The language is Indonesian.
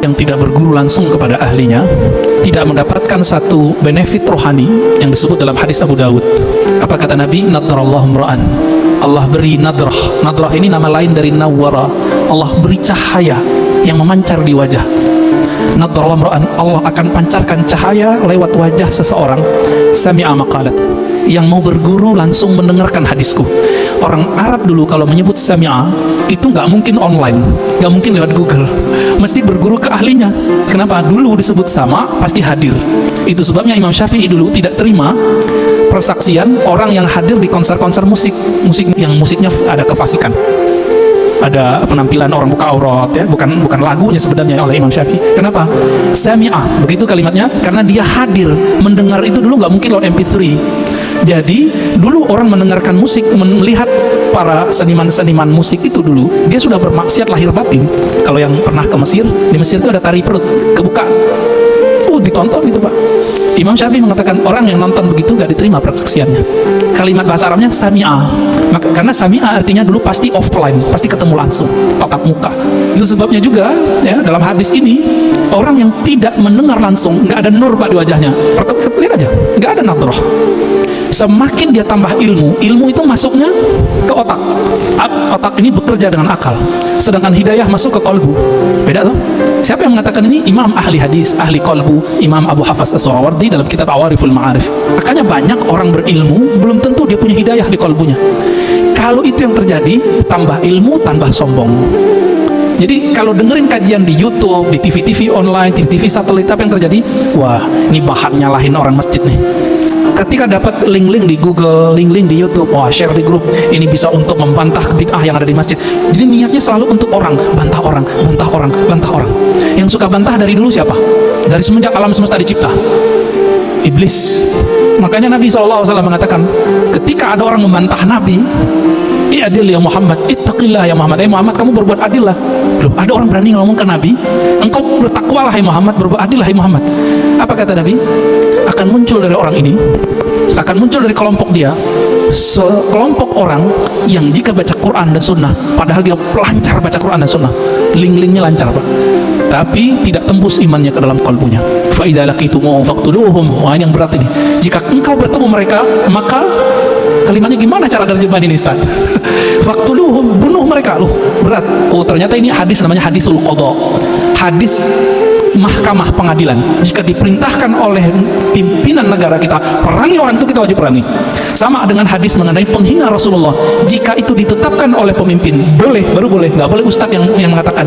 yang tidak berguru langsung kepada ahlinya tidak mendapatkan satu benefit rohani yang disebut dalam hadis Abu Dawud. Apa kata Nabi? Nadrallahu imra'an, Allah beri nadrah. Nadrah ini nama lain dari nawwara. Allah beri cahaya yang memancar di wajah. Nadrallahu imra'an, Allah akan pancarkan cahaya lewat wajah seseorang sami'a maqalat, yang mau berguru langsung mendengarkan hadisku. Orang Arab dulu kalau menyebut sami'a itu nggak mungkin online, nggak mungkin lewat Google, mesti berguru ke ahlinya. Kenapa? Dulu disebut sama pasti hadir. Itu sebabnya Imam Syafi'i dulu tidak terima persaksian orang yang hadir di konser-konser musik yang musiknya ada kefasikan, ada penampilan orang buka aurat, ya, bukan lagunya sebenarnya oleh Imam Syafi'i. Kenapa? Sami'ah, begitu kalimatnya, karena dia hadir. Mendengar itu dulu nggak mungkin lewat MP3. Jadi dulu orang mendengarkan musik, melihat para seniman-seniman musik itu dulu, dia sudah bermaksiat lahir batin. Kalau yang pernah ke Mesir, di Mesir itu ada tari perut, kebuka, ditonton gitu Pak. Imam Syafi'i mengatakan orang yang nonton begitu gak diterima persaksiannya. Kalimat bahasa Arabnya sami'ah, karena sami'ah artinya dulu pasti offline, pasti ketemu langsung, tatap muka. Itu sebabnya juga ya, dalam hadis ini orang yang tidak mendengar langsung, gak ada nur Pak di wajahnya. Lihat aja, gak ada nadrah. Semakin dia tambah ilmu itu masuknya ke otak. Otak ini bekerja dengan akal, sedangkan hidayah masuk ke kolbu. Beda tuh. Siapa yang mengatakan ini? Imam ahli hadis, ahli kolbu, Imam Abu Hafs As-Surawardi dalam kitab Awariful Ma'arif. Makanya banyak orang berilmu belum tentu dia punya hidayah di kolbunya. Kalau itu yang terjadi, tambah ilmu tambah sombong. Jadi kalau dengerin kajian di YouTube, di TV-TV online, TV-TV satelit, apa yang terjadi? Wah, ini bahan nyalahin orang masjid nih. Ketika dapat link-link di Google, link-link di YouTube, wah share di grup, ini bisa untuk membantah bid'ah yang ada di masjid. Jadi niatnya selalu untuk orang, bantah orang, bantah orang, bantah orang. Yang suka bantah dari dulu siapa? Dari semenjak alam semesta dicipta, iblis. Makanya Nabi SAW mengatakan, ketika ada orang membantah Nabi, i'adil ya Muhammad, ittaqillah ya Muhammad. Muhammad, kamu berbuat adil lah. Loh, ada orang berani ngomong ke Nabi, engkau bertakwalah hai Muhammad, berbuat adil hai Muhammad. Apa kata Nabi? Akan muncul dari orang ini, akan muncul dari kelompok dia, sekelompok orang yang jika baca Quran dan Sunnah, padahal dia lancar baca Quran dan Sunnah, link-linknya lancar Pak, tapi tidak tembus imannya ke dalam kalbunya. Fa idza laqitumuhum faqtuluhum. Wah, ini yang berat ini. Jika engkau bertemu mereka, maka kalimatnya gimana cara terjemahan ini Ustaz? Faqtuluhum, bunuh mereka. Loh, berat. Oh, ternyata ini hadis namanya hadisul qadha. Hadis mahkamah pengadilan. Jika diperintahkan oleh pimpinan negara kita perangi orang itu, kita wajib perangi. Sama dengan hadis mengenai penghina Rasulullah. Jika itu ditetapkan oleh pemimpin, boleh, baru boleh. Nggak boleh ustadz yang mengatakan